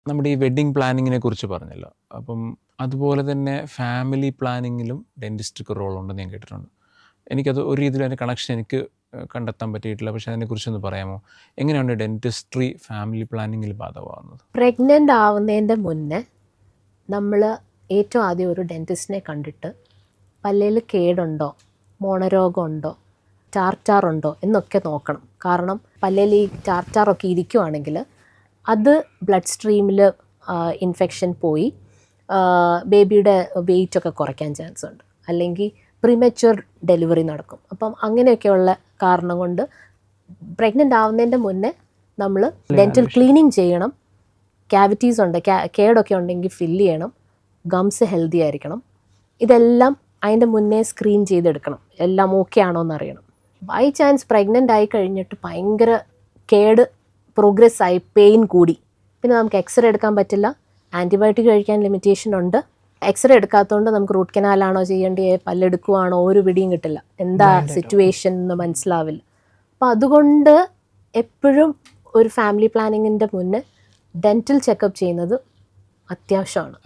നമ്മുടെ ഈ വെഡ്ഡിങ് പ്ലാനിങ്ങിനെ കുറിച്ച് പറഞ്ഞല്ലോ. അപ്പം അതുപോലെ തന്നെ ഫാമിലി പ്ലാനിങ്ങിലും ഡെൻറ്റിസ്റ്റിക്ക് റോളുണ്ടെന്ന് ഞാൻ കേട്ടിട്ടുണ്ട്. എനിക്കത് ഒരു രീതിയിലും അതിൻ്റെ കണക്ഷൻ എനിക്ക് കണ്ടെത്താൻ പറ്റിയിട്ടില്ല. പക്ഷേ അതിനെക്കുറിച്ചൊന്ന് പറയാമോ? എങ്ങനെയാണ് ഡെൻറ്റിസ്ട്രി ഫാമിലി പ്ലാനിങ്ങിൽ ബാധകമാകുന്നത്? പ്രഗ്നൻ്റ് ആവുന്നതിൻ്റെ മുന്നേ നമ്മൾ ഏറ്റവും ആദ്യം ഒരു ഡെൻറ്റിസ്റ്റിനെ കണ്ടിട്ട് പല്ലിൽ കേടുണ്ടോ, മോണരോഗമുണ്ടോ, ടാർട്ടാറുണ്ടോ എന്നൊക്കെ നോക്കണം. കാരണം പല്ലിൽ ഈ ടാർട്ടാറൊക്കെ ഇരിക്കുവാണെങ്കിൽ അത് ബ്ലഡ് സ്ട്രീമിൽ ഇൻഫെക്ഷൻ പോയി ബേബിയുടെ വെയിറ്റൊക്കെ കുറയ്ക്കാൻ ചാൻസ് ഉണ്ട്. അല്ലെങ്കിൽ പ്രീമച്വർ ഡെലിവറി നടക്കും. അപ്പം അങ്ങനെയൊക്കെയുള്ള കാരണം കൊണ്ട് പ്രഗ്നൻ്റ് ആവുന്നതിൻ്റെ മുന്നേ നമ്മൾ ഡെൻറ്റൽ ക്ലീനിങ് ചെയ്യണം. ക്യാവിറ്റീസ് ഉണ്ട്, കേടൊക്കെ ഉണ്ടെങ്കിൽ ഫില്ല് ചെയ്യണം. ഗംസ് ഹെൽത്തി ആയിരിക്കണം. ഇതെല്ലാം അതിൻ്റെ മുന്നേ സ്ക്രീൻ ചെയ്തെടുക്കണം. എല്ലാം ഓക്കെ ആണോ എന്നറിയണം. ബൈ ചാൻസ് പ്രഗ്നൻ്റ് ആയി കഴിഞ്ഞിട്ട് ഭയങ്കര കേട് പ്രോഗ്രസ് ആയി, പെയിൻ കൂടി, പിന്നെ നമുക്ക് എക്സ്റേ എടുക്കാൻ പറ്റില്ല. ആൻറ്റിബയോട്ടിക് കഴിക്കാൻ ലിമിറ്റേഷൻ ഉണ്ട്. എക്സ്റേ എടുക്കാത്തതുകൊണ്ട് നമുക്ക് റൂട്ട് കനാലാണോ ചെയ്യേണ്ടത്, പല്ലെടുക്കുവാണോ, ഒരു പിടിയും കിട്ടില്ല. എന്താ സിറ്റുവേഷൻ എന്ന് മനസ്സിലാവില്ല. അപ്പോൾ അതുകൊണ്ട് എപ്പോഴും ഒരു ഫാമിലി പ്ലാനിങ്ങിൻ്റെ മുന്നേ ഡെൻറ്റൽ ചെക്കപ്പ് ചെയ്യുന്നത് അത്യാവശ്യമാണ്.